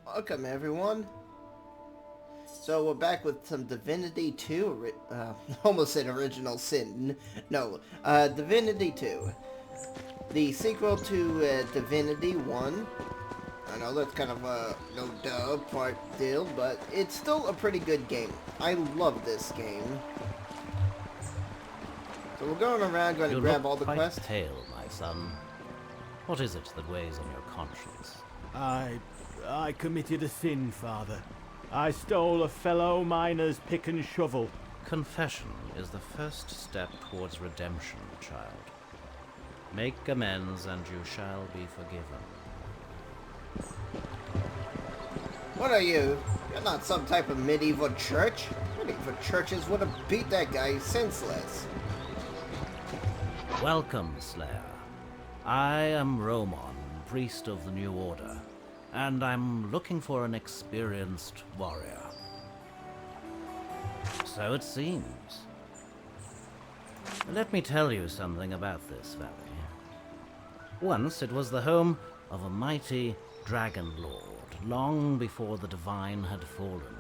Welcome everyone. So we're back with some Divinity 2, almost an original sin. No, Divinity 2. The sequel to Divinity 1. I know that's kind of a no duh part deal, but it's still a pretty good game. I love this game. So we're going around, going to grab all the quests. You look quite pale, my son. What is it that weighs on your conscience? I committed a sin, Father. I stole a fellow miner's pick and shovel. Confession is the first step towards redemption, child. Make amends and you shall be forgiven. What are you? You're not some type of medieval church. Medieval churches would have beat that guy senseless. Welcome, Slayer. I am Romon, priest of the New Order, and I'm looking for an experienced warrior. So it seems. Let me tell you something about this valley. Once it was the home of a mighty dragon lord, long before the divine had fallen.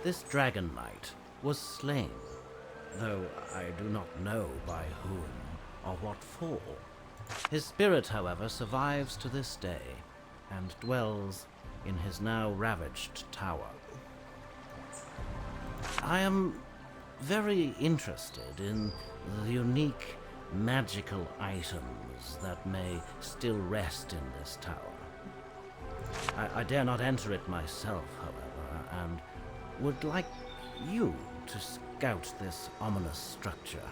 This dragon knight was slain, though I do not know by whom or what for. His spirit, however, survives to this day, and dwells in his now ravaged tower. I am very interested in the unique magical items that may still rest in this tower. I dare not enter it myself, however, and would like you to scout this ominous structure.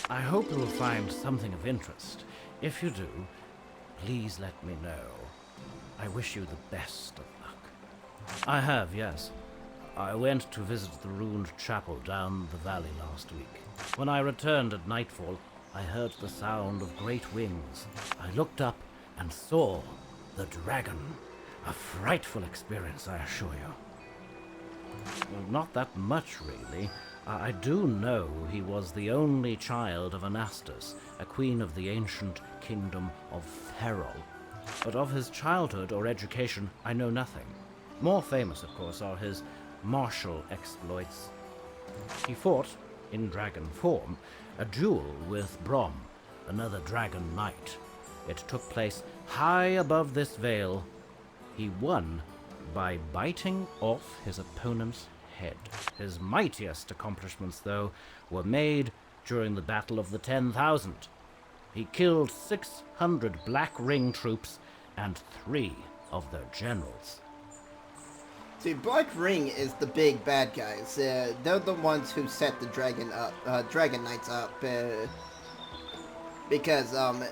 I hope you will find something of interest. If you do, please let me know. I wish you the best of luck. I have, yes. I went to visit the ruined chapel down the valley last week. When I returned at nightfall, I heard the sound of great wings. I looked up and saw the dragon. A frightful experience, I assure you. Well, not that much, really. I do know he was the only child of Anastas, a queen of the ancient kingdom of Ferrol. But of his childhood or education, I know nothing. More famous, of course, are his martial exploits. He fought, in dragon form, a duel with Brom, another dragon knight. It took place high above this vale. He won by biting off his opponent's head. His mightiest accomplishments, though, were made during the Battle of the 10,000. He killed 600 Black Ring troops and 3 of their generals. See, Black Ring is the big bad guys. They're the ones who set the Dragon Knights up. Because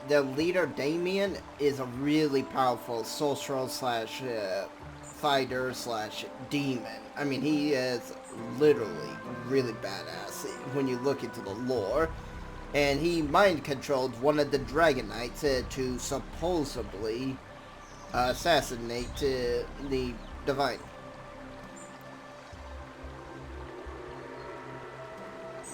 their leader, Damien, is a really powerful sorcerer slash fighter slash demon. I mean, he is literally really badass when you look into the lore. And he mind controlled one of the Dragon Knights to supposedly assassinate the Divine.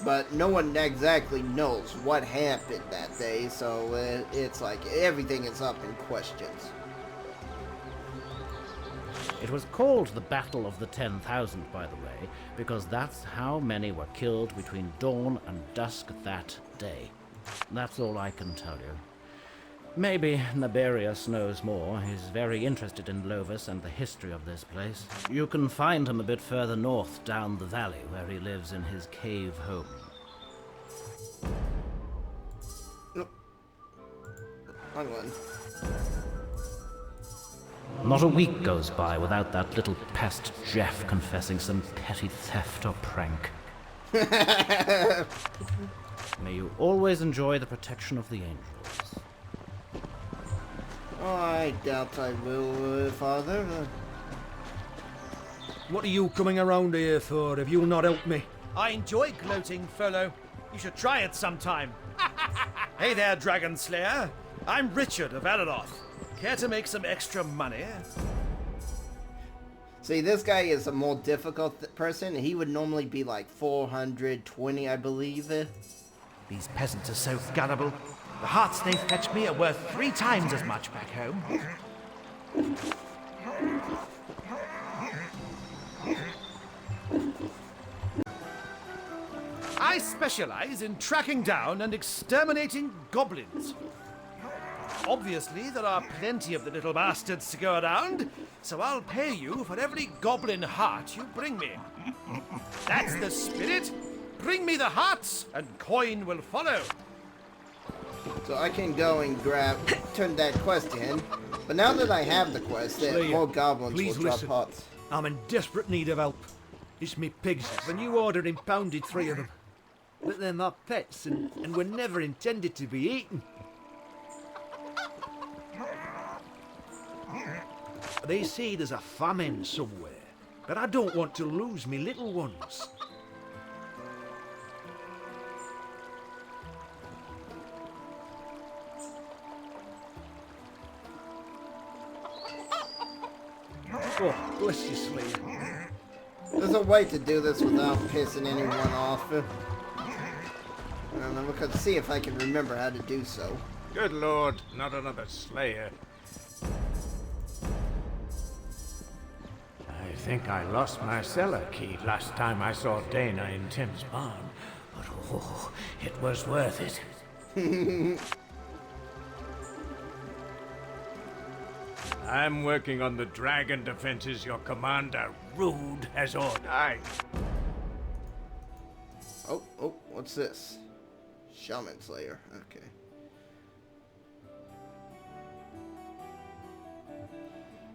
But no one exactly knows what happened that day, so it's like everything is up in questions. It was called the Battle of the 10,000, by the way, because that's how many were killed between dawn and dusk that day. That's all I can tell you. Maybe Naberius knows more. He's very interested in Lovis and the history of this place. You can find him a bit further north down the valley, where he lives in his cave home. Hang on. Not a week goes by without that little pest Jeff confessing some petty theft or prank. May you always enjoy the protection of the angels. Oh, I doubt I will, Father. What are you coming around here for if you'll not help me? I enjoy gloating, fellow. You should try it sometime. Hey there, Dragon Slayer. I'm Richard of Alaroth. Care to make some extra money? See, this guy is a more difficult person. He would normally be like 420, I believe. These peasants are so gullible. The hearts they fetch me are worth 3 times as much back home. I specialize in tracking down and exterminating goblins. Obviously, there are plenty of the little bastards to go around, so I'll pay you for every goblin heart you bring me. That's the spirit. Bring me the hearts, and coin will follow. So I can go and turn that quest in. But now that I have the quest, Slayer, more goblins please will drop listen. hearts. I'm in desperate need of help. It's me pigs. The new order impounded 3 of them. But they're my pets and were never intended to be eaten. They say there's a famine somewhere, but I don't want to lose me little ones. Oh, bless you, Slayer. There's a way to do this without pissing anyone off. I'm going to see if I can remember how to do so. Good lord, not another Slayer. I think I lost my cellar key last time I saw Dana in Tim's barn, but oh, it was worth it. I'm working on the dragon defenses your commander, Rude, has ordered. Oh, what's this? Shaman Slayer, okay.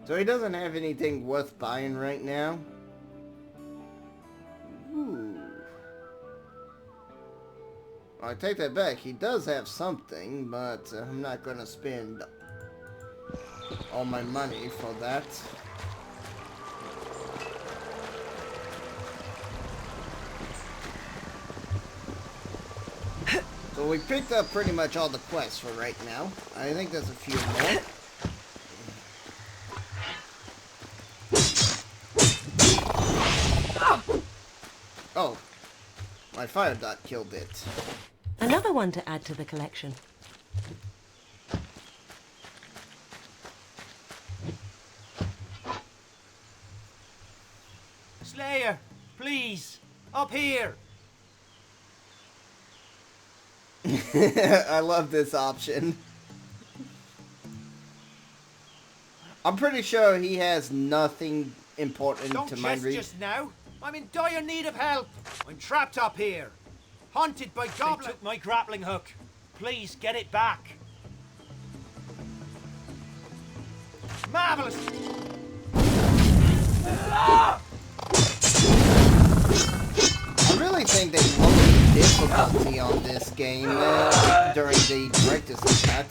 So he doesn't have anything worth buying right now. Ooh. Well, I take that back. He does have something, but I'm not going to spend all my money for that. So we picked up pretty much all the quests for right now. I think there's a few more. Oh, my fire dot killed it. Another one to add to the collection. Slayer, please, up here. I love this option. I'm pretty sure he has nothing important Don't to mind chest read. just now. I'm in dire need of help. I'm trapped up here. Haunted by goblins. They took my grappling hook. Please get it back. Marvelous. I really think they lowered the difficulty on this game during the director's cut,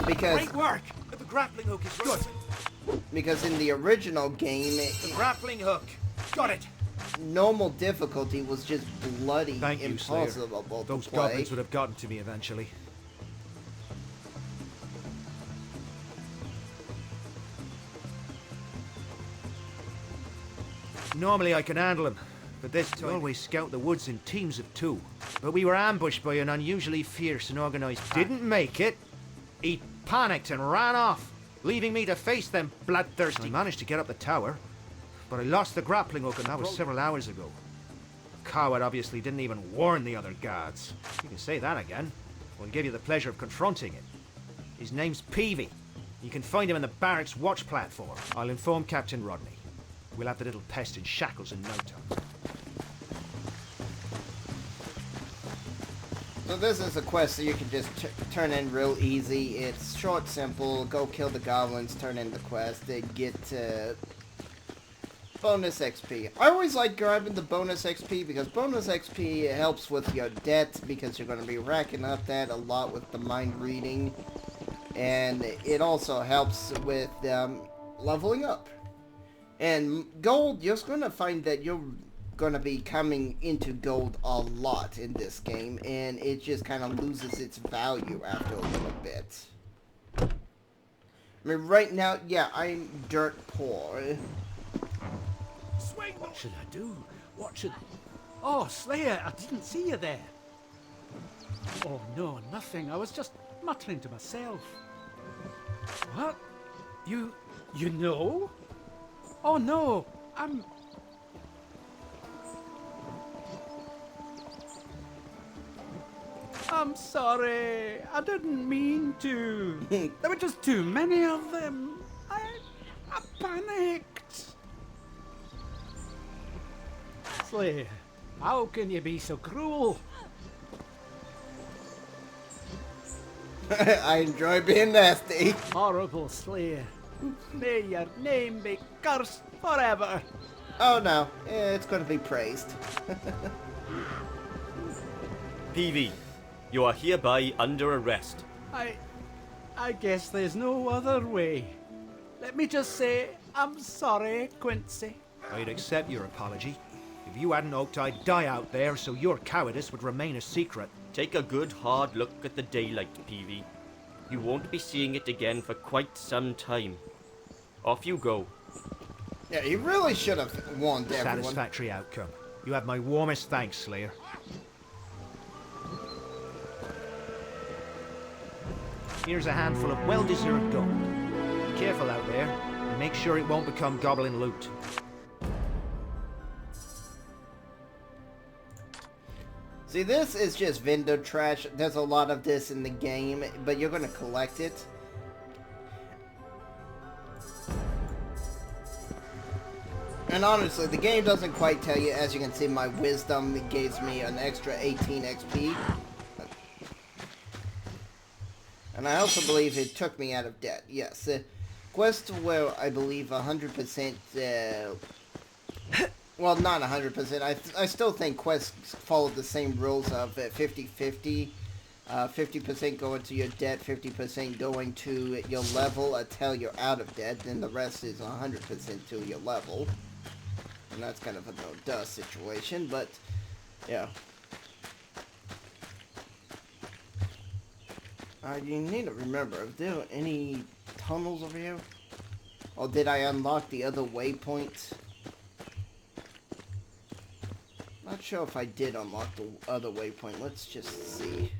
because Great work. The grappling hook is good. in the original game, The grappling hook. Got it. normal difficulty was just bloody Thank you, Slayer. impossible to Those play. goblins would have gotten to me eventually. Normally I can handle them, but this time we always scout the woods in teams of 2. But we were ambushed by an unusually fierce and organized pack. Didn't make it. He panicked and ran off, leaving me to face them bloodthirsty. I managed to get up the tower, but I lost the grappling hook, and that was several hours ago. Coward obviously didn't even warn the other guards. You can say that again. We'll give you the pleasure of confronting him. His name's Peavy. You can find him in the barracks watch platform. I'll inform Captain Rodney. We'll have the little pest in shackles in no time. So this is a quest that you can just turn in real easy. It's short, simple. Go kill the goblins, turn in the quest, and get bonus XP. I always like grabbing the bonus XP because bonus XP helps with your debt, because you're going to be racking up that a lot with the mind reading. And it also helps with leveling up. And gold, you're going to find that you're going to be coming into gold a lot in this game, and it just kind of loses its value after a little bit. I mean, right now, yeah, I'm dirt poor. What should I do? What should... Oh, Slayer, I didn't see you there. Oh, no, nothing. I was just muttering to myself. What? You You know? Oh no, I'm sorry. I didn't mean to. There were just too many of them. I panicked. Slayer, how can you be so cruel? I enjoy being nasty. Horrible Slayer. May your name be cursed forever. Oh no, it's going to be praised. PV, you are hereby under arrest. I guess there's no other way. Let me just say, I'm sorry, Quincy. I'd accept your apology. If you hadn't hoped I'd die out there so your cowardice would remain a secret. Take a good hard look at the daylight, PV. You won't be seeing it again for quite some time. Off you go. Yeah, he really should have warned everyone. Satisfactory outcome. You have my warmest thanks, Slayer. Here's a handful of well-deserved gold. Be careful out there, and make sure it won't become goblin loot. See, this is just vendor trash. There's a lot of this in the game, but you're going to collect it. And honestly, the game doesn't quite tell you. As you can see, my wisdom gives me an extra 18 XP. And I also believe it took me out of debt. Yes. Quests were, I believe, 100%... well, not 100%. I still think quests follow the same rules of 50-50. 50% going to your debt, 50% going to your level until you're out of debt. Then the rest is 100% to your level. And that's kind of a no-duh situation, but, yeah. You need to remember, if there are any tunnels over here? Or did I unlock the other waypoint? Not sure if I did unlock the other waypoint. Let's just see.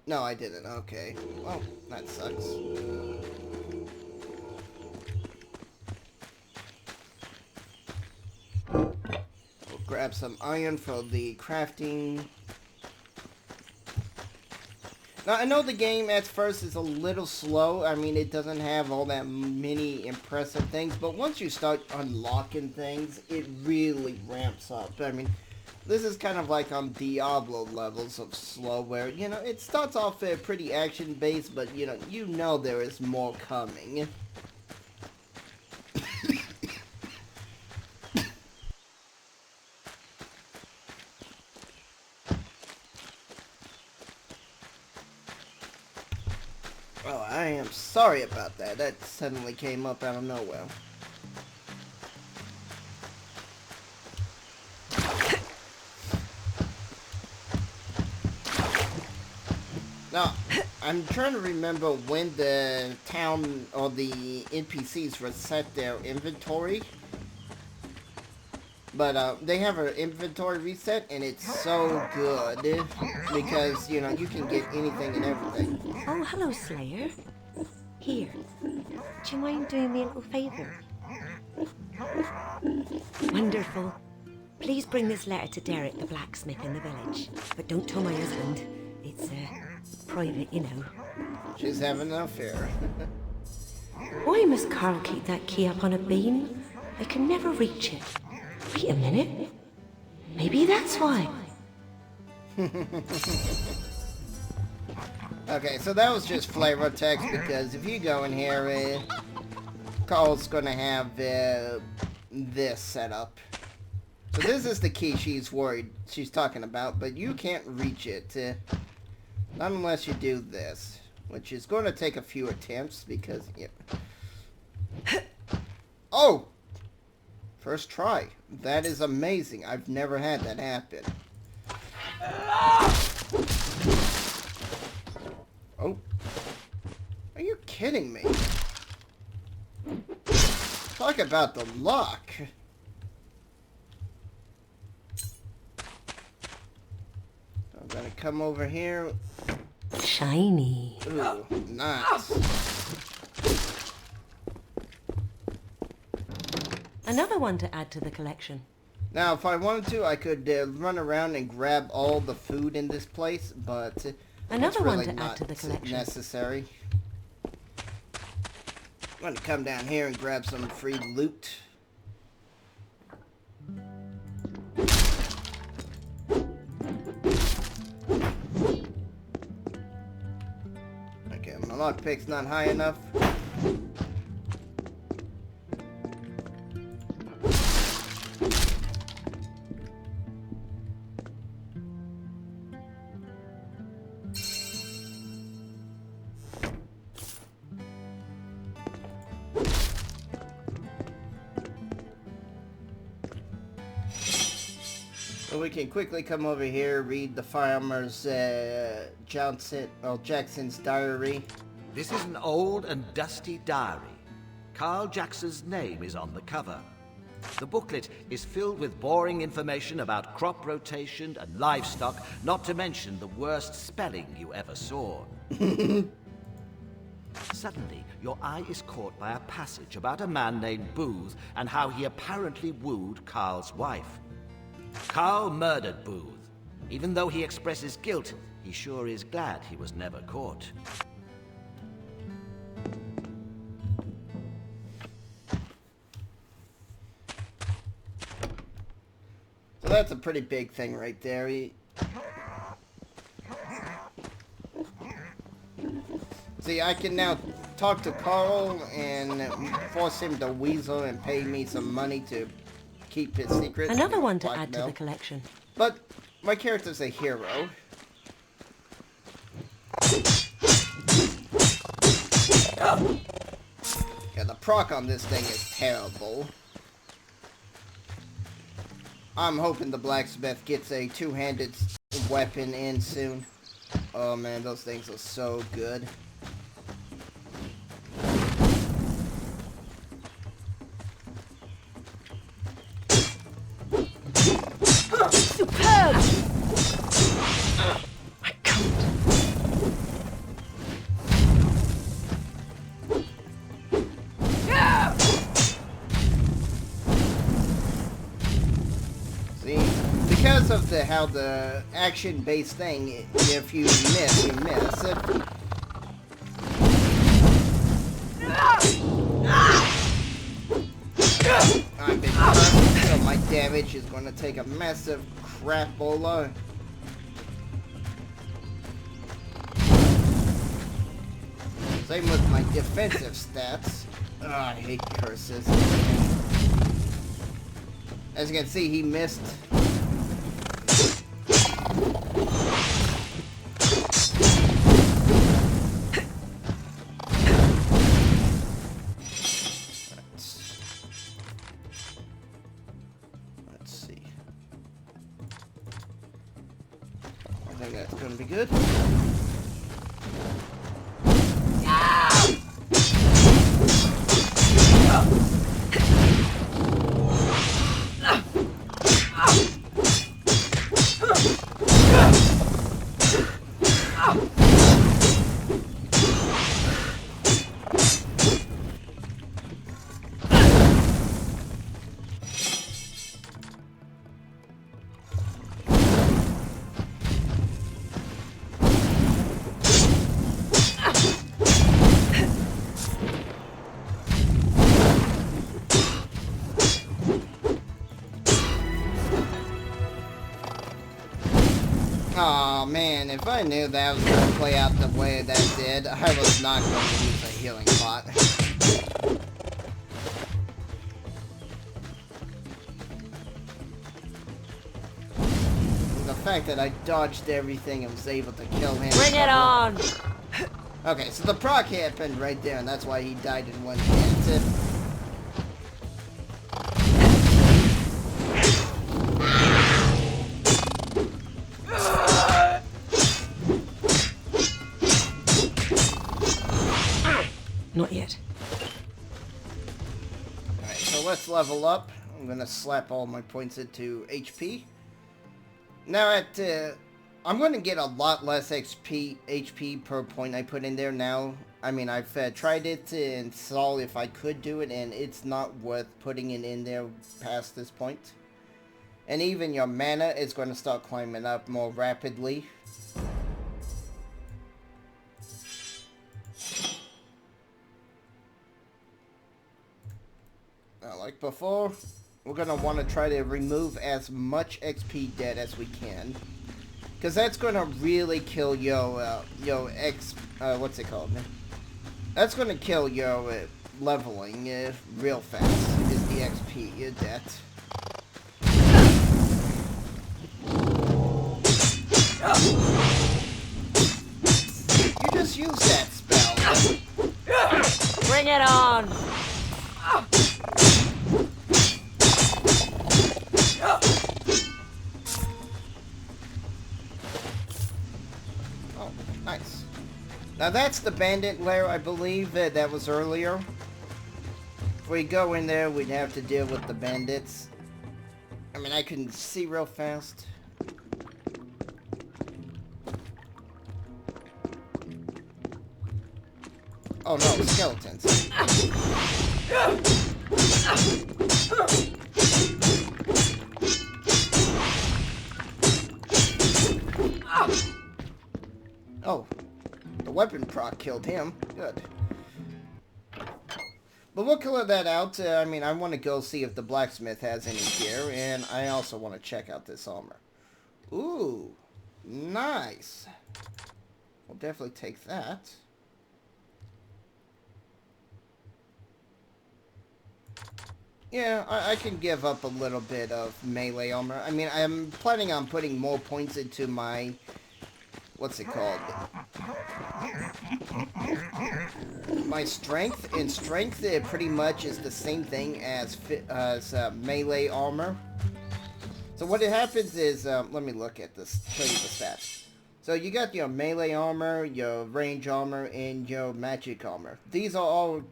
No, I didn't. Okay. Well, that sucks. We'll grab some iron for the crafting. Now, I know the game at first is a little slow. I mean, it doesn't have all that many impressive things. But once you start unlocking things, it really ramps up. I mean, this is kind of like on Diablo levels of slow, where, you know, it starts off pretty action-based, but, you know there is more coming. Oh, I am sorry about that. That suddenly came up out of nowhere. Now, I'm trying to remember when the town or the NPCs reset their inventory. But they have an inventory reset, and it's so good because, you know, you can get anything and everything. Oh, hello, Slayer. Here, do you mind doing me a little favor? Wonderful. Please bring this letter to Derek, the blacksmith in the village. But don't tell my husband. It's, private, you know. She's having an affair. Why must Carl keep that key up on a beam? I can never reach it. Wait a minute. Maybe that's why. Okay, so that was just flavor text, because if you go in here, Carl's gonna have this set up. So this is the key she's talking about, but you can't reach it. Not unless you do this, which is going to take a few attempts, because, yeah. Oh! First try. That is amazing. I've never had that happen. Oh. Are you kidding me? Talk about the luck. I'm gonna come over here. Shiny. Ooh, nice. Another one to add to the collection. Now, if I wanted to, I could run around and grab all the food in this place, but Another it's one really to add not to the collection. necessary. I'm going to come down here and grab some free loot. Okay, my lockpick's not high enough. So we can quickly come over here, read the farmer's Jackson's diary. This is an old and dusty diary. Carl Jackson's name is on the cover. The booklet is filled with boring information about crop rotation and livestock, not to mention the worst spelling you ever saw. Suddenly, your eye is caught by a passage about a man named Booth and how he apparently wooed Carl's wife. Carl murdered Booth. Even though he expresses guilt, he sure is glad he was never caught. So that's a pretty big thing right there. See, I can now talk to Carl and force him to weasel and pay me some money to keep his secret. Another one to add to the collection. But my character's a hero. Yeah, the proc on this thing is terrible. I'm hoping the blacksmith gets a two-handed weapon in soon. Oh man, those things are so good. Superb! I can't. See, because of how the action-based thing, if you miss, you miss. I've been hurt, so my damage is going to take a massive crapola. Same with my defensive stats. Oh, I hate curses. As you can see, he missed. Let's see. I think that's gonna be good. Aw, man, if I knew that was going to play out the way that did, I was not going to use a healing pot. The fact that I dodged everything and was able to kill him. Bring it on! Okay, so the proc happened right there, and that's why he died in one hit. Not yet. Alright, so let's level up. I'm gonna slap all my points into HP. Now at I'm going to get a lot less HP per point I put in there now. I mean, I've tried it and saw if I could do it, and it's not worth putting it in there past this point. And even your mana is going to start climbing up more rapidly. Like before, we're going to want to try to remove as much XP debt as we can. Because that's going to really kill your what's it called? That's going to kill your leveling real fast, is the XP debt. You just use that spell. Bring it on! Oh, nice. Now that's the bandit lair, I believe, that was earlier. If we go in there, we'd have to deal with the bandits. I mean, I can see real fast. Oh no, skeletons. Oh, the weapon proc killed him. Good. But we'll clear that out. I mean, I want to go see if the blacksmith has any gear, and I also want to check out this armor. Ooh, nice. We'll definitely take that. Yeah, I can give up a little bit of melee armor. I mean, I'm planning on putting more points into my... What's it called? My strength. And strength pretty much is the same thing as melee armor. So what it happens is... let me look at this. Show you the stats. So you got your melee armor, your range armor, and your magic armor. These are all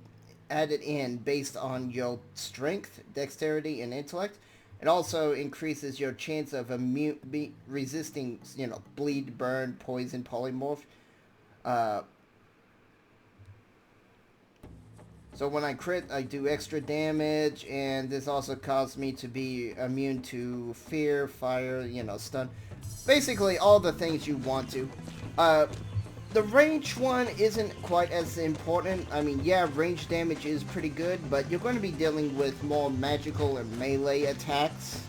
added in based on your strength, dexterity, and intellect. It also increases your chance of resisting, you know, bleed, burn, poison, polymorph. So when I crit, I do extra damage, and this also causes me to be immune to fear, fire, you know, stun. Basically, all the things you want to. The range one isn't quite as important. I mean, yeah, range damage is pretty good, but you're going to be dealing with more magical and melee attacks.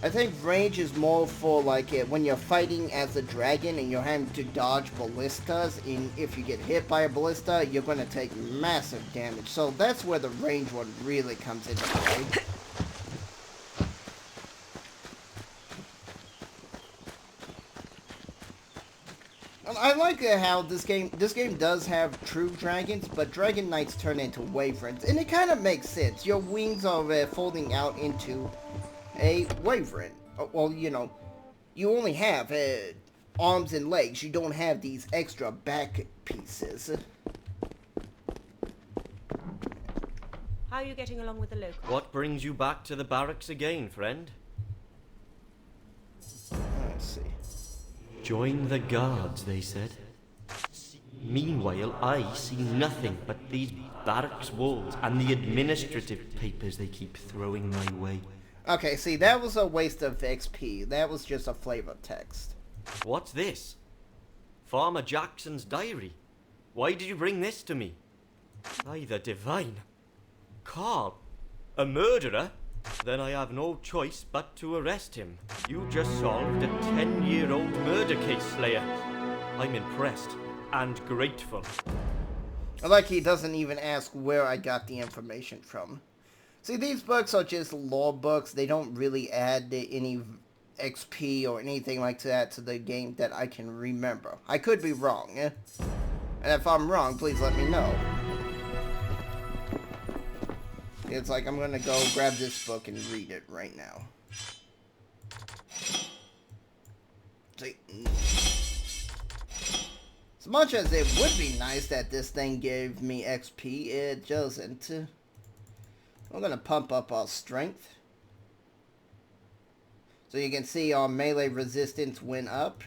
I think range is more for like when you're fighting as a dragon and you're having to dodge ballistas, and if you get hit by a ballista, you're going to take massive damage. So that's where the range one really comes into play. I like how this game does have true dragons, but dragon knights turn into wyverns, and it kind of makes sense. Your wings are folding out into a wyvern. Well, you know, you only have arms and legs. You don't have these extra back pieces. How are you getting along with the locals? What brings you back to the barracks again, friend? Let's see. Join the guards, they said. Meanwhile, I see nothing but these barracks walls and the administrative papers they keep throwing my way. Okay, see, that was a waste of XP. That was just a flavor text. What's this? Farmer Jackson's diary. Why did you bring this to me? By the divine. Carl, a murderer? Then I have no choice but to arrest him. You just solved a 10-year-old murder case, Slayer. I'm impressed and grateful. I like he doesn't even ask where I got the information from. See, these books are just lore books. They don't really add any XP or anything like that to the game that I can remember. I could be wrong. And if I'm wrong, please let me know. It's like I'm gonna go grab this book and read it right now. See, as much as it would be nice that this thing gave me XP, it doesn't. I'm gonna pump up our strength. So you can see our melee resistance went up.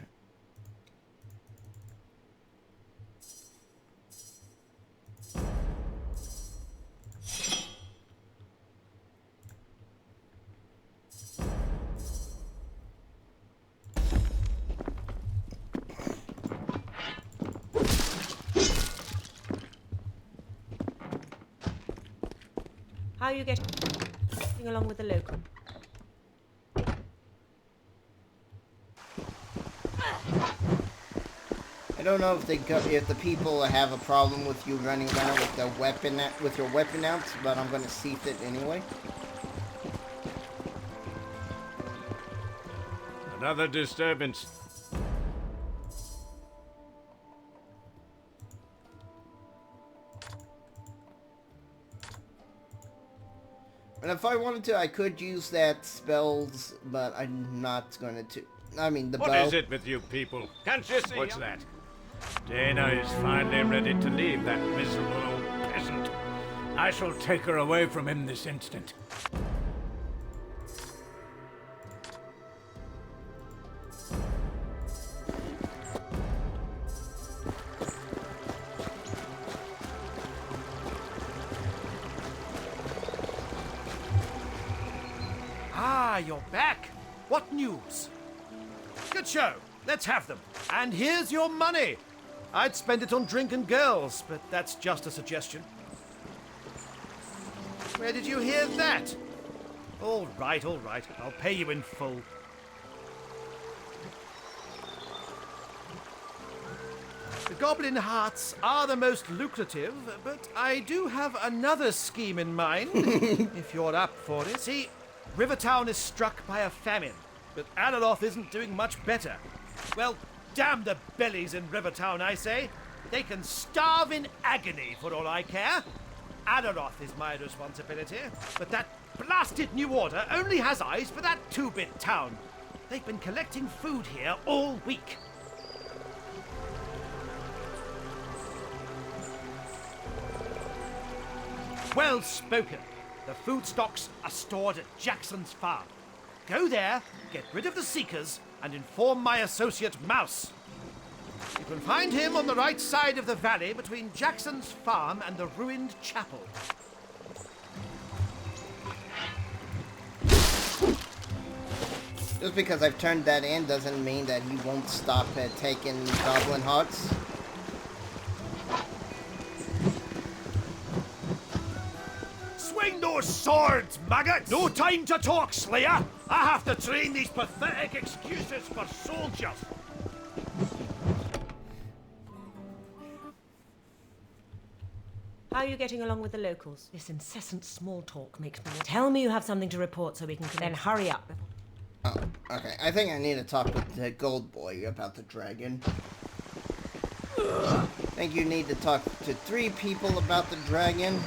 How are you getting along with the local? I don't know if if the people have a problem with you running around with the weapon with your weapon out, but I'm gonna cease it anyway. Another disturbance. And if I wanted to, I could use that spells, but I'm not going to. I mean, the bow. What is it with you people? Can't you see? What's that? Dana is finally ready to leave that miserable old peasant. I shall take her away from him this instant. Ah, you're back. What news? Good show. Let's have them. And here's your money. I'd spend it on drink and girls, but that's just a suggestion. Where did you hear that? All right, all right. I'll pay you in full. The Goblin hearts are the most lucrative, but I do have another scheme in mind, if you're up for it. See, Rivertown is struck by a famine, but Adaroth isn't doing much better. Well, damn the bellies in Rivertown, I say. They can starve in agony for all I care. Adaroth is my responsibility, but that blasted New Order only has eyes for that two-bit town. They've been collecting food here all week. Well spoken. The food stocks are stored at Jackson's farm. Go there, get rid of the Seekers, and inform my associate Mouse. You can find him on the right side of the valley between Jackson's farm and the ruined chapel. Just because I've turned that in doesn't mean that he won't stop taking Goblin hearts. Swing those swords, maggots! No time to talk, Slayer! I have to train these pathetic excuses for soldiers! How are you getting along with the locals? This incessant small talk makes me... Tell me you have something to report so we can... Then hurry up. Oh, okay. I think I need to talk with the Gold Boy about the dragon. I think you need to talk to 3 people about the dragon.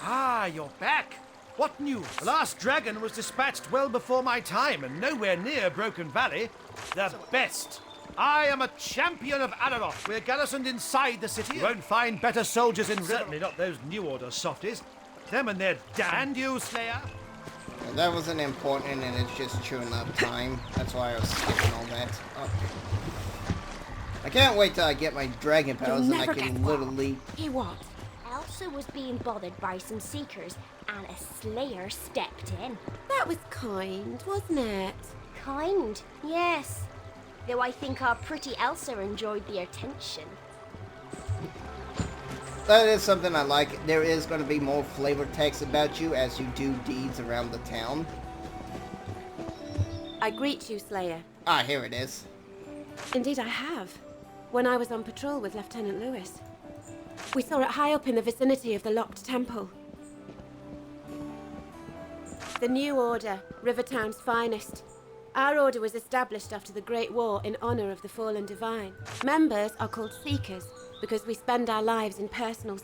Ah, you're back. What news? The last dragon was dispatched well before my time and nowhere near Broken Valley. The best. I am a champion of Adaroth. We're garrisoned inside the city. You won't find better soldiers in... Certainly not those New Order softies. Them and their damned you, Slayer. Well, that wasn't important and it's just chewing up time. That's why I was skipping all that. Oh. I can't wait till I get my dragon powers and I can literally... He what? Elsa was being bothered by some Seekers and a Slayer stepped in. That was kind, wasn't it? Kind, yes. Though I think our pretty Elsa enjoyed the attention. That is something I like. There is going to be more flavor text about you as you do deeds around the town. I greet you, Slayer. Ah, here it is. Indeed I have. When I was on patrol with Lieutenant Lewis. We saw it high up in the vicinity of the locked temple. The New Order, Rivertown's finest. Our order was established after the Great War in honor of the fallen divine. Members are called Seekers because we spend our lives in personal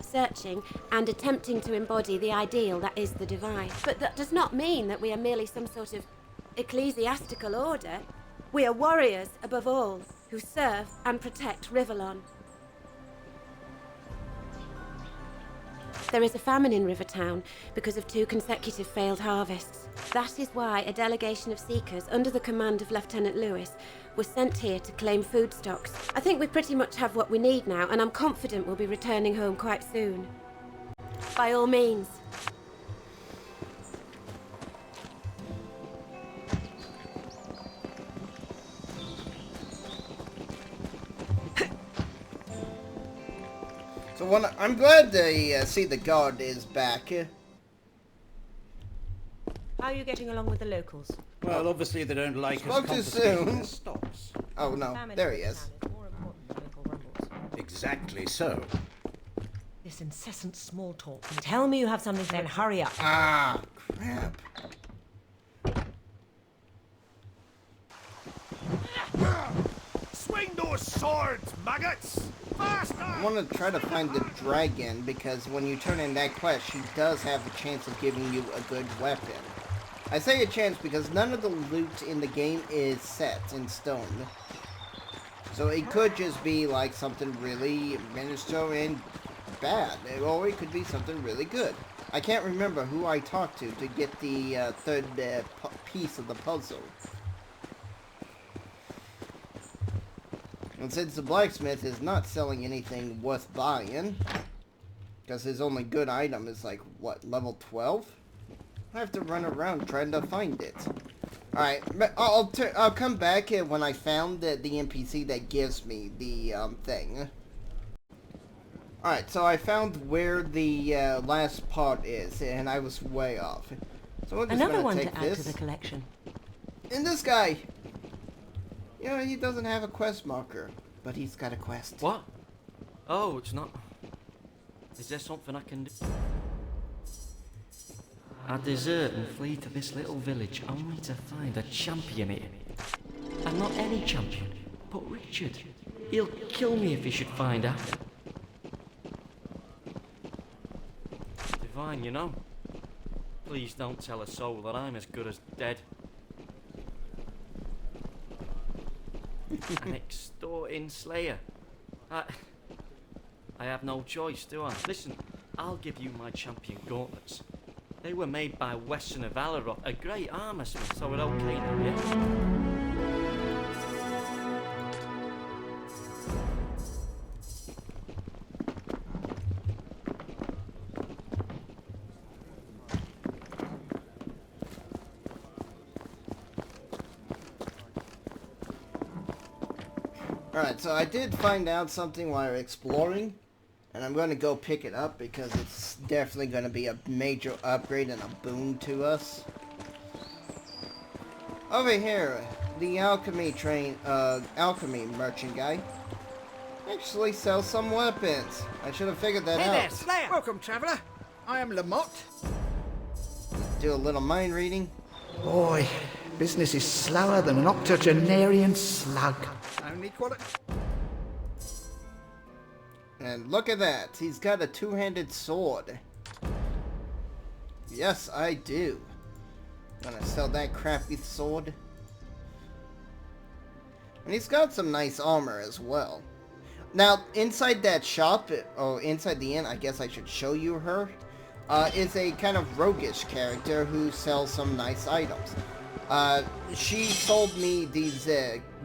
searching and attempting to embody the ideal that is the divine. But that does not mean that we are merely some sort of ecclesiastical order. We are warriors above all who serve and protect Rivellon. There is a famine in Rivertown because of 2 consecutive failed harvests. That is why a delegation of seekers under the command of Lieutenant Lewis was sent here to claim food stocks. I think we pretty much have what we need now, and I'm confident we'll be returning home quite soon. By all means. So I'm glad to see the guard is back. How are you getting along with the locals? Well, obviously they don't like us Spoke too confiscating soon. their stocks. Oh no, there he is. Exactly so. This incessant small talk. Tell me you have something to say and hurry up. Ah, crap. Swing those swords, maggots! Faster! I want to try to find the dragon because when you turn in that quest, she does have a chance of giving you a good weapon. I say a chance because none of the loot in the game is set in stone. So it could just be like something really ministerial and bad, or it could be something really good. I can't remember who I talked to get the third piece of the puzzle. And since the blacksmith is not selling anything worth buying, because his only good item is like, what, level 12? I have to run around trying to find it. Alright, I'll come back when I found the NPC that gives me the thing. Alright, so I found where the last part is, and I was way off. So I'm just Another one take to add to the collection. And this guy! You know, he doesn't have a quest marker, but he's got a quest. What? Oh, it's not. Is there something I can do? I desert and flee to this little village only to find a champion here. And not any champion, but Richard. He'll kill me if he should find out. Divine, you know. Please don't tell a soul that I'm as good as dead. An extorting slayer. I have no choice, do I? Listen, I'll give you my champion gauntlets. They were made by Weston of Alaroth, a great armorsmith, so we're okay now, yeah? Alright, so I did find out something while exploring, and I'm going to go pick it up because it's definitely going to be a major upgrade and a boon to us. Over here, the alchemy merchant guy actually sells some weapons. I should have figured that Hey out. there, Slayer! Welcome, traveller. I am Lamont. Do a little mind reading. Boy, business is slower than an octogenarian slug. Only quality. And look at that. He's got a two-handed sword. Yes, I do. Gonna sell that crappy sword. And he's got some nice armor as well. Now, inside that shop, or inside the inn, I guess I should show you her, is a kind of roguish character who sells some nice items. She sold me these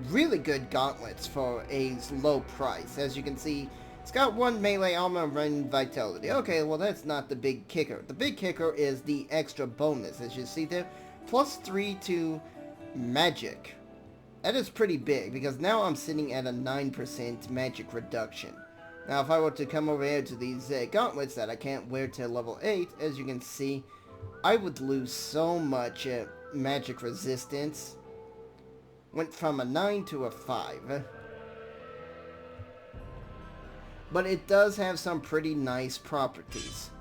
really good gauntlets for a low price. As you can see, it's got 1 melee armor and 1 vitality. Okay, well that's not the big kicker. The big kicker is the extra bonus, as you see there. +3 to magic. That is pretty big, because now I'm sitting at a 9% magic reduction. Now if I were to come over here to these gauntlets that I can't wear till level 8, as you can see, I would lose so much magic resistance. Went from a 9 to a 5. But it does have some pretty nice properties.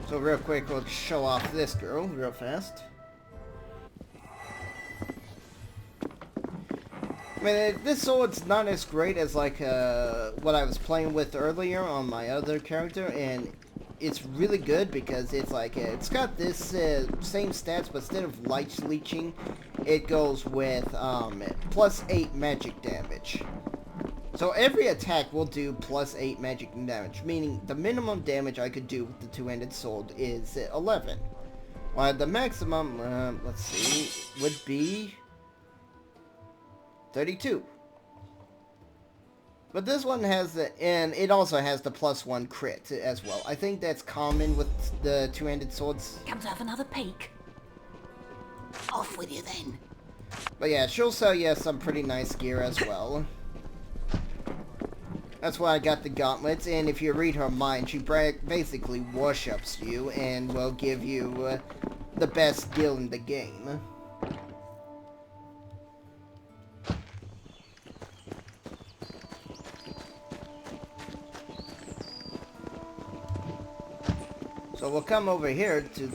So real quick, we'll show off this girl real fast. I mean, this sword's not as great as like what I was playing with earlier on my other character, and it's really good because it's like it's got this same stats, but instead of light leeching, it goes with +8 magic damage. So every attack will do +8 magic damage, meaning the minimum damage I could do with the two-handed sword is 11. While the maximum, let's see, would be 32. But this one has and it also has the +1 crit as well. I think that's common with the two-handed swords. Come to have another peek. Off with you then. But yeah, she'll sell you some pretty nice gear as well. That's why I got the gauntlets, and if you read her mind, she basically worships you and will give you the best skill in the game. So we'll come over here to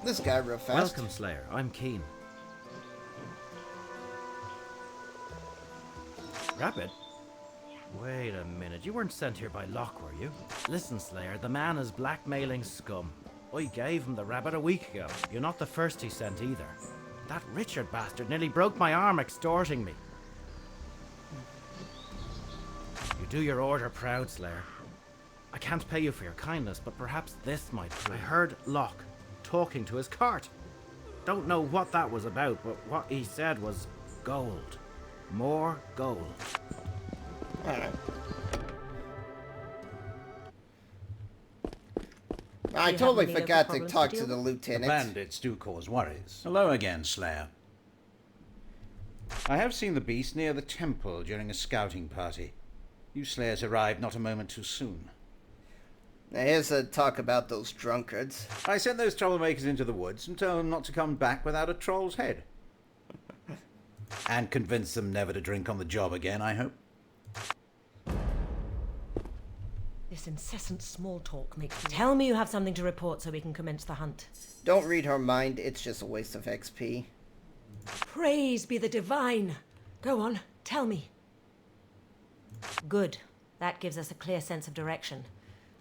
this guy real fast. Welcome, Slayer. I'm keen. Rapid? Wait a minute. You weren't sent here by Locke, were you? Listen, Slayer, the man is blackmailing scum. I gave him the rabbit a week ago. You're not the first he sent either. That Richard bastard nearly broke my arm extorting me. You do your order proud, Slayer. I can't pay you for your kindness, but perhaps this might prove. I heard Locke talking to his cart. Don't know what that was about, but what he said was gold. More gold. Alright. I totally forgot to talk to the lieutenant. The bandits do cause worries. Hello again, Slayer. I have seen the beast near the temple during a scouting party. You Slayers arrived not a moment too soon. Now here's a talk about those drunkards. I sent those troublemakers into the woods and told them not to come back without a troll's head. And convinced them never to drink on the job again, I hope. This incessant small talk makes me... Tell me you have something to report so we can commence the hunt. Don't read her mind, it's just a waste of XP. Praise be the divine! Go on, tell me. Good. That gives us a clear sense of direction.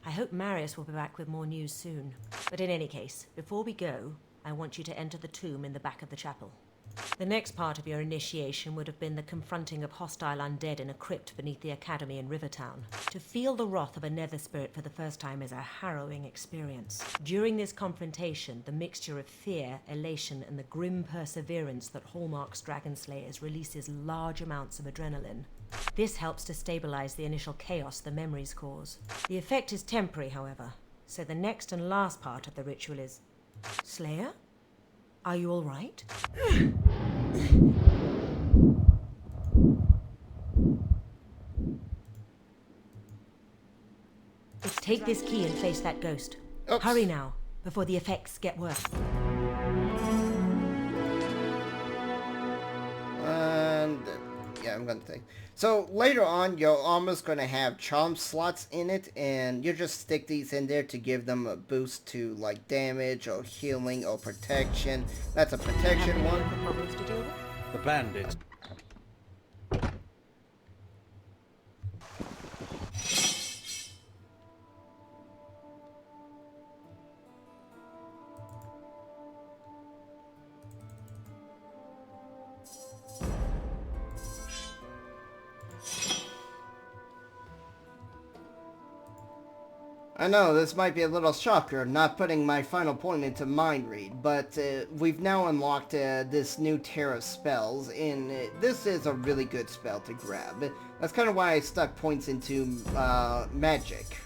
I hope Marius will be back with more news soon. But in any case, before we go, I want you to enter the tomb in the back of the chapel. The next part of your initiation would have been the confronting of hostile undead in a crypt beneath the academy in Rivertown. To feel the wrath of a nether spirit for the first time is a harrowing experience. During this confrontation, the mixture of fear, elation, and the grim perseverance that hallmarks dragon slayers releases large amounts of adrenaline. This helps to stabilize the initial chaos the memories cause. The effect is temporary, however, so the next and last part of the ritual is... Slayer? Are you all right? Take this key and face that ghost. Oops. Hurry now, before the effects get worse. And yeah, I'm gonna think. So later on, you're almost gonna have charm slots in it, and you just stick these in there to give them a boost to like damage or healing or protection. That's a protection one. The bandits. I know, this might be a little shocker, not putting my final point into mind read, but we've now unlocked this new tier of spells, and this is a really good spell to grab. That's kind of why I stuck points into magic.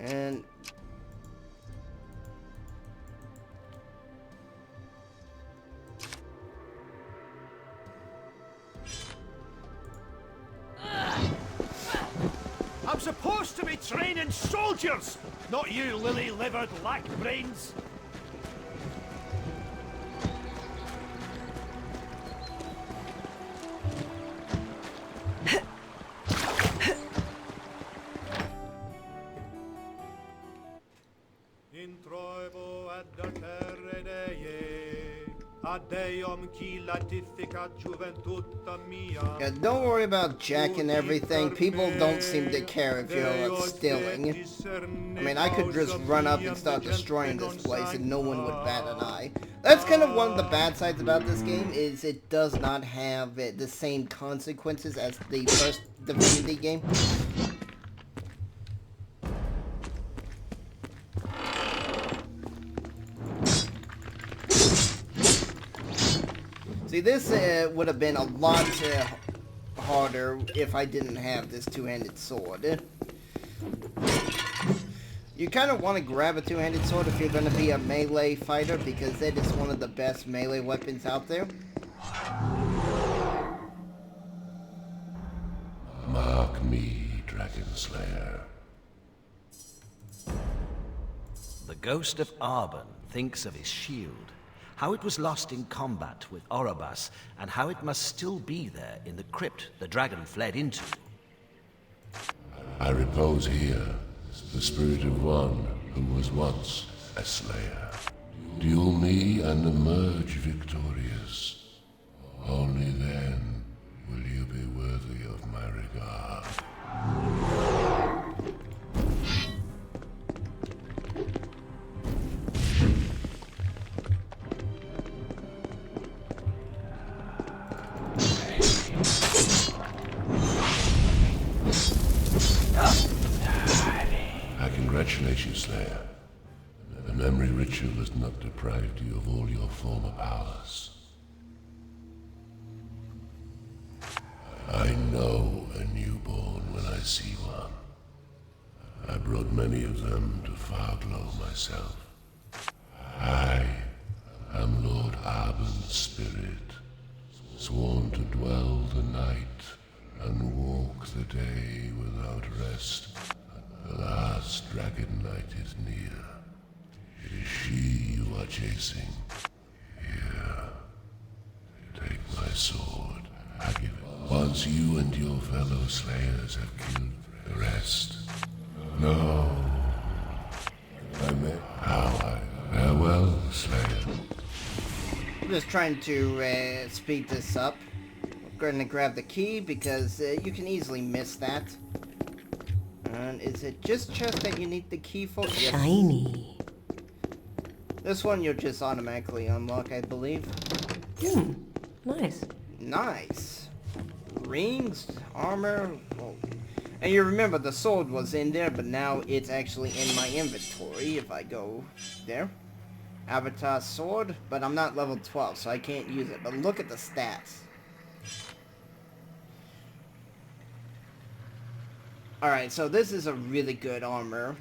And... I'm supposed to be training soldiers, not you lily-livered lack-brains. Yeah, don't worry about Jack and everything. People don't seem to care if you're stealing. I mean, I could just run up and start destroying this place and no one would bat an eye. That's kind of one of the bad sides about this game, is it does not have the same consequences as the first Divinity game. See, this would have been a lot harder if I didn't have this two-handed sword. You kind of want to grab a two-handed sword if you're going to be a melee fighter, because that is one of the best melee weapons out there. Mark me, Dragon Slayer. The ghost of Arbon thinks of his shield, how it was lost in combat with Orobas, and how it must still be there in the crypt the dragon fled into. I repose here, the spirit of one who was once a slayer. Duel me and emerge victorious. Only then will you be worthy of my regard. I congratulate you, Slayer. The memory ritual has not deprived you of all your former powers. I know a newborn when I see one. I brought many of them to Farglow myself. I am Lord Arbon's spirit, sworn to dwell the night and walk the day without rest. The last dragon night is near. It is she you are chasing. Here, take my sword. I give it. Once you and your fellow slayers have killed the rest. No. I may. Farewell, Slayer. I'm just trying to speed this up. I'm going to grab the key because you can easily miss that. And is it just chest that you need the key for? Yes. Shiny. This one you'll just automatically unlock, I believe. Nice. Nice. Rings, armor. Oh. And you remember the sword was in there, but now it's actually in my inventory if I go there. Avatar sword, but I'm not level 12, so I can't use it. But look at the stats. Alright, so this is a really good armor.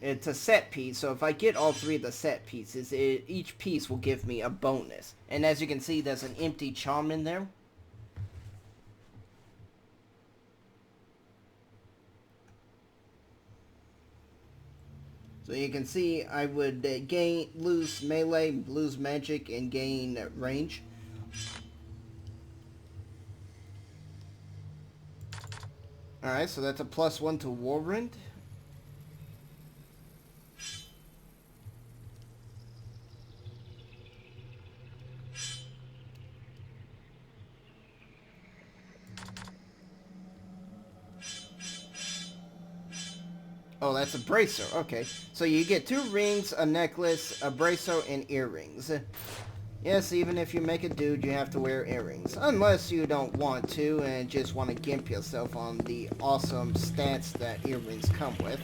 It's a set piece, so if I get all three of the set pieces, each piece will give me a bonus. And as you can see, there's an empty charm in there. So you can see I would lose melee, lose magic, and gain range. Alright, so that's a +1 to Warrant. Oh, that's a bracer. Okay. So you get 2 rings, a necklace, a bracer, and earrings. Yes, even if you make a dude, you have to wear earrings. Unless you don't want to and just want to gimp yourself on the awesome stats that earrings come with.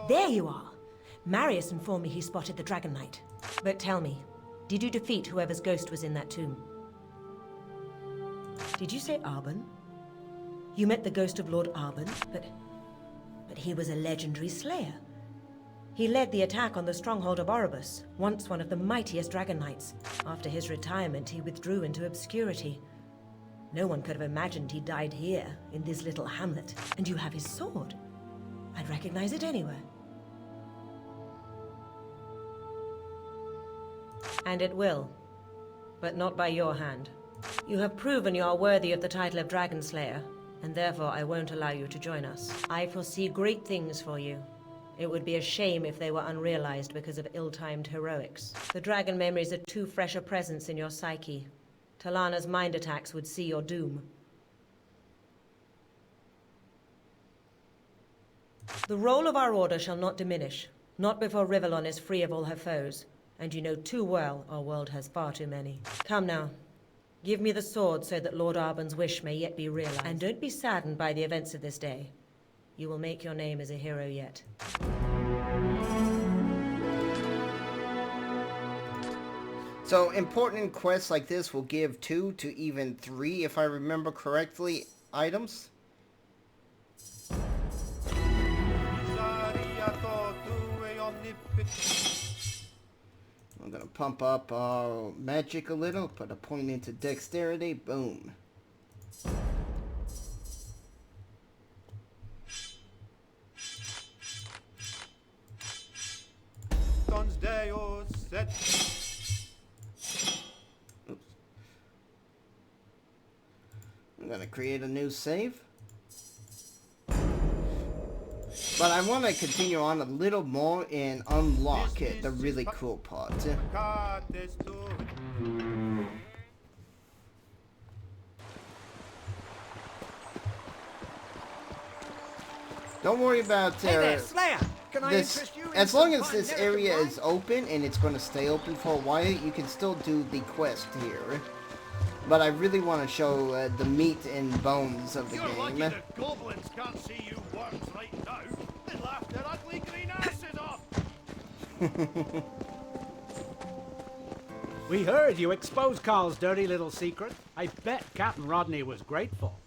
There you are. Marius informed me he spotted the Dragon Knight. But tell me, did you defeat whoever's ghost was in that tomb? Did you say Arbon? You met the ghost of Lord Arbon, but he was a legendary slayer. He led the attack on the stronghold of Orobas, once one of the mightiest Dragon Knights. After his retirement, he withdrew into obscurity. No one could have imagined he died here, in this little hamlet. And you have his sword. I'd recognize it anywhere. And it will. But not by your hand. You have proven you are worthy of the title of Dragon Slayer, and therefore I won't allow you to join us. I foresee great things for you. It would be a shame if they were unrealized because of ill-timed heroics. The dragon memories are too fresh a presence in your psyche. Talana's mind attacks would see your doom. The role of our order shall not diminish, not before Rivellon is free of all her foes, and you know too well our world has far too many. Come now. Give me the sword so that Lord Arben's wish may yet be realized. And don't be saddened by the events of this day. You will make your name as a hero yet. So important quests like this will give 2 to even 3, if I remember correctly, items. I'm gonna pump up our magic a little, put a point into dexterity, boom. Oops. I'm gonna create a new save. But I want to continue on a little more and unlock the really cool part. Don't worry about Hey there, Slayer! Can I this. interest you in As long some as fine this American area wine? is open and it's going to stay open for a while, you can still do the quest here. But I really want to show the meat and bones of the You're lucky game. the goblins can't see you worms right now. They laugh their ugly green asses off. We heard you exposed Carl's dirty little secret. I bet Captain Rodney was grateful.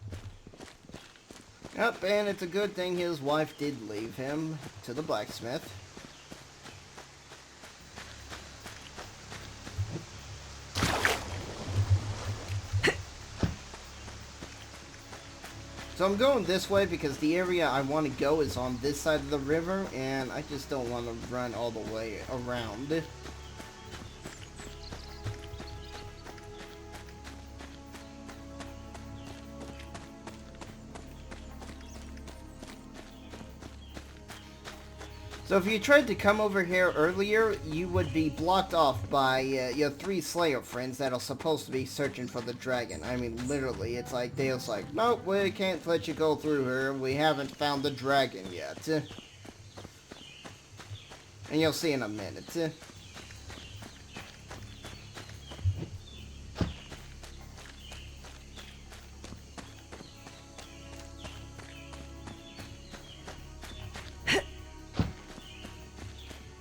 Yep, and it's a good thing his wife did leave him to the blacksmith. So I'm going this way because the area I want to go is on this side of the river, and I just don't want to run all the way around. So if you tried to come over here earlier, you would be blocked off by your 3 Slayer friends that are supposed to be searching for the dragon. I mean, literally, it's like, they're like, nope, we can't let you go through here. We haven't found the dragon yet. And you'll see in a minute.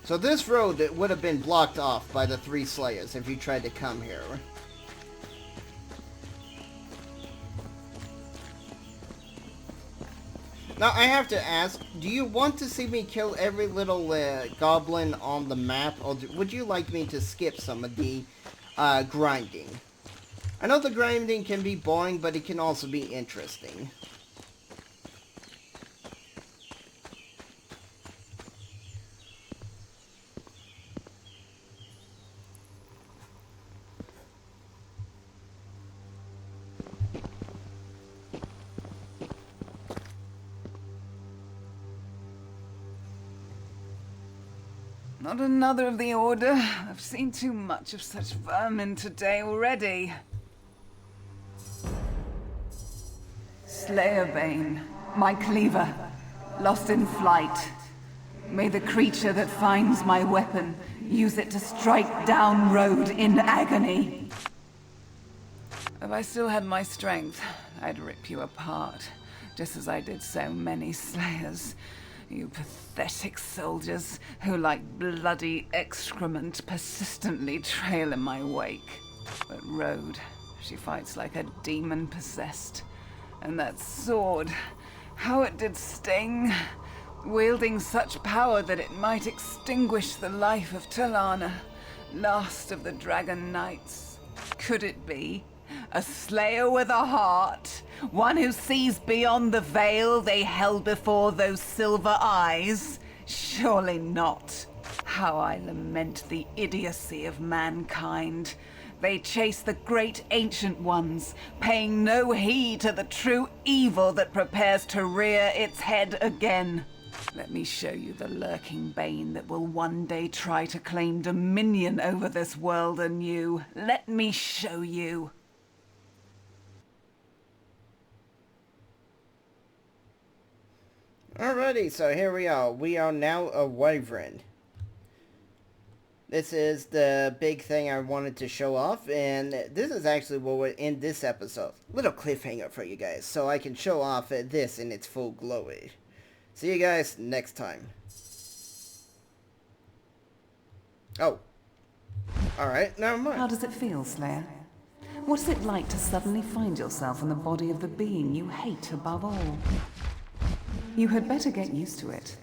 So this road would have been blocked off by the 3 Slayers if you tried to come here. Now I have to ask, do you want to see me kill every little goblin on the map, or would you like me to skip some of the grinding? I know the grinding can be boring, but it can also be interesting. Not another of the Order. I've seen too much of such vermin today already. Slayerbane, my cleaver, lost in flight. May the creature that finds my weapon use it to strike down Road in agony. If I still had my strength, I'd rip you apart, just as I did so many Slayers. You pathetic soldiers who, like bloody excrement, persistently trail in my wake. But Road, she fights like a demon possessed. And that sword, how it did sting, wielding such power that it might extinguish the life of Talana, last of the Dragon Knights. Could it be? A Slayer with a heart? One who sees beyond the veil they held before those silver eyes? Surely not. How I lament the idiocy of mankind. They chase the great ancient ones, paying no heed to the true evil that prepares to rear its head again. Let me show you the lurking bane that will one day try to claim dominion over this world anew. Let me show you. Alrighty, so here we are. We are now a Wyvern. This is the big thing I wanted to show off, and this is actually what we're in this episode. Little cliffhanger for you guys, so I can show off this in its full glory. See you guys next time. Oh. Alright, never mind. How does it feel, Slayer? What is it like to suddenly find yourself in the body of the being you hate above all? You had better get used to it.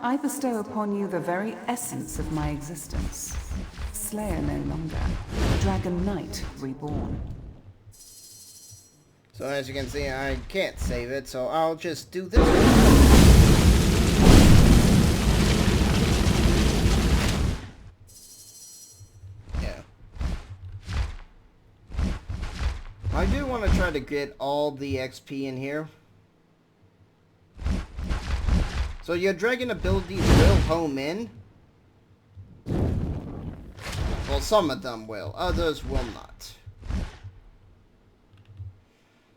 I bestow upon you the very essence of my existence. Slayer no longer. Dragon Knight reborn. So as you can see, I can't save it, so I'll just do this. Yeah. I do want to try to get all the XP in here. So your dragon abilities will home in. Well, some of them will. Others will not.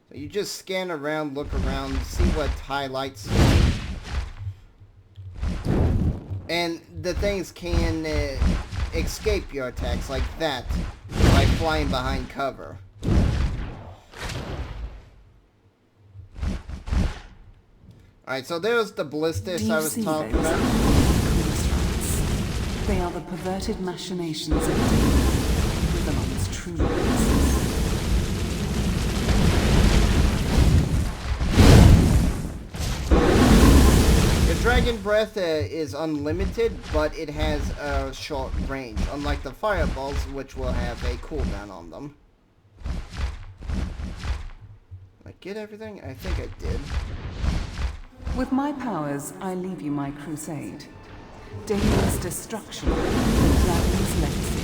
So you just scan around, look around, see what highlights. And the things can escape your attacks like that by flying behind cover. Alright, so there's the ballistas I was talking about. They are the perverted machinations of Babylon's true weaknesses. The dragon breath is unlimited, but it has a short range, unlike the fireballs, which will have a cooldown on them. Did I get everything? I think I did. With my powers, I leave you my crusade. Damien's destruction, the dragon's legacy.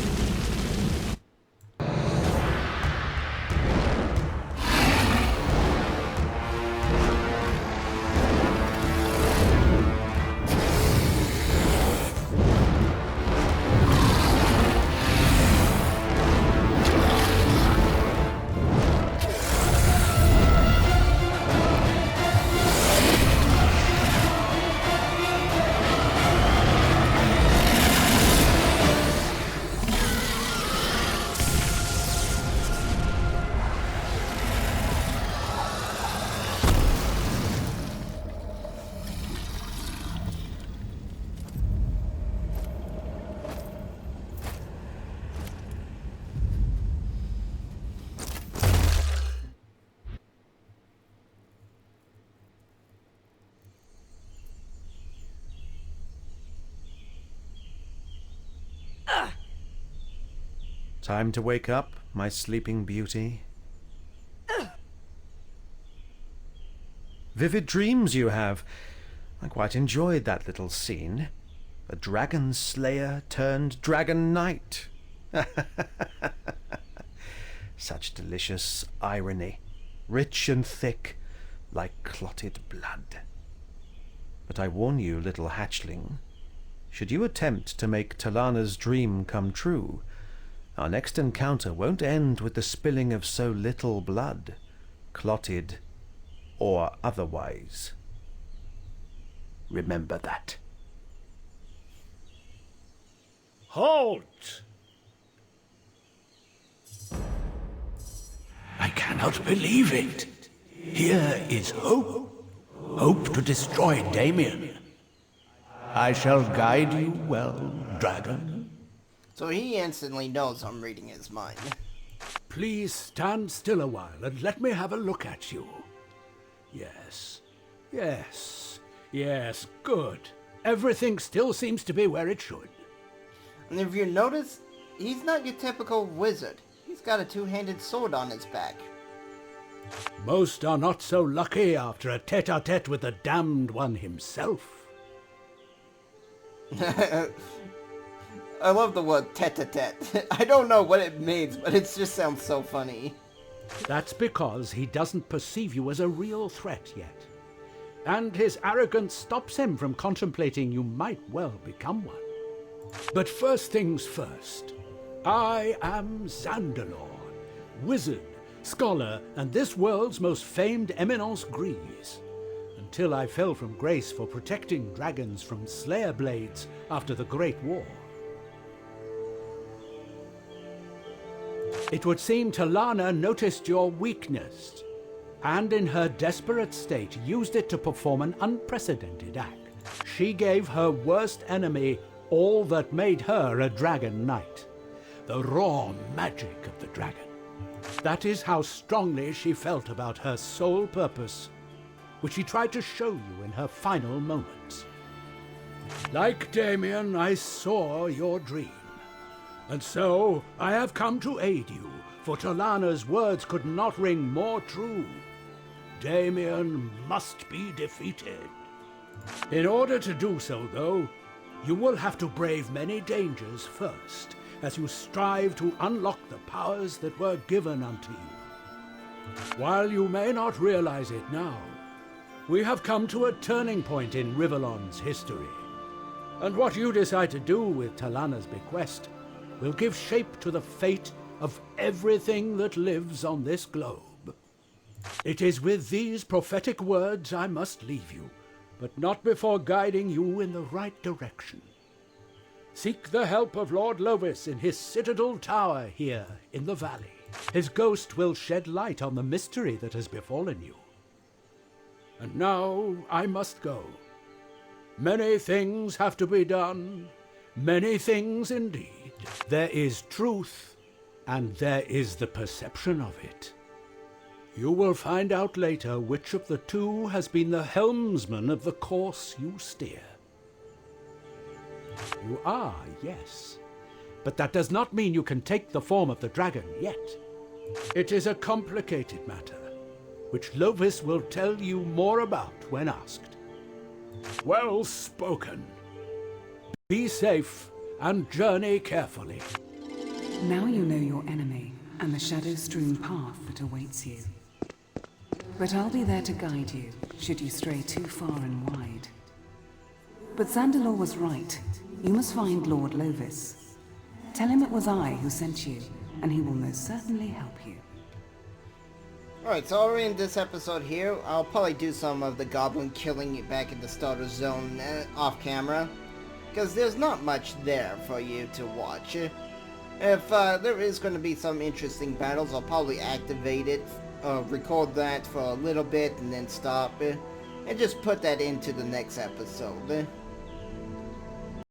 Time to wake up, my sleeping beauty. Vivid dreams you have. I quite enjoyed that little scene. A dragon slayer turned dragon knight. Such delicious irony, rich and thick, like clotted blood. But I warn you, little hatchling, should you attempt to make Talana's dream come true, our next encounter won't end with the spilling of so little blood, clotted or otherwise. Remember that. Halt! I cannot believe it. Here is hope. Hope to destroy Damien. I shall guide you well, dragon. So he instantly knows I'm reading his mind. Please stand still a while and let me have a look at you. Yes, yes, yes, good. Everything still seems to be where it should. And if you notice, he's not your typical wizard. He's got a two-handed sword on his back. Most are not so lucky after a tete-a-tete with the damned one himself. I love the word tete-a-tete. I don't know what it means, but it just sounds so funny. That's because he doesn't perceive you as a real threat yet. And his arrogance stops him from contemplating you might well become one. But first things first, I am Xandalor, wizard, scholar, and this world's most famed eminence grise, until I fell from grace for protecting dragons from slayer blades after the Great War. It would seem Talana noticed your weakness, and in her desperate state used it to perform an unprecedented act. She gave her worst enemy all that made her a dragon knight, the raw magic of the dragon. That is how strongly she felt about her sole purpose, which she tried to show you in her final moments. Like Damien, I saw your dream, and so I have come to aid you, for Talana's words could not ring more true. Damien must be defeated. In order to do so, though, you will have to brave many dangers first, as you strive to unlock the powers that were given unto you. While you may not realize it now, we have come to a turning point in Rivellon's history, and what you decide to do with Talana's bequest will give shape to the fate of everything that lives on this globe. It is with these prophetic words I must leave you, but not before guiding you in the right direction. Seek the help of Lord Lovis in his citadel tower here in the valley. His ghost will shed light on the mystery that has befallen you. And now I must go. Many things have to be done, many things indeed. There is truth, and there is the perception of it. You will find out later which of the two has been the helmsman of the course you steer. You are, yes, but that does not mean you can take the form of the dragon yet. It is a complicated matter, which Lovis will tell you more about when asked. Well spoken. Be safe and journey carefully. Now you know your enemy and the shadow-strewn path that awaits you. But I'll be there to guide you, should you stray too far and wide. But Xandalor was right. You must find Lord Lovis. Tell him it was I who sent you, and he will most certainly help you. Alright, so already in this episode here, I'll probably do some of the goblin killing back in the starter zone off camera, because there's not much there for you to watch. If there is going to be some interesting battles, I'll probably activate it, record that for a little bit and then stop, and just put that into the next episode.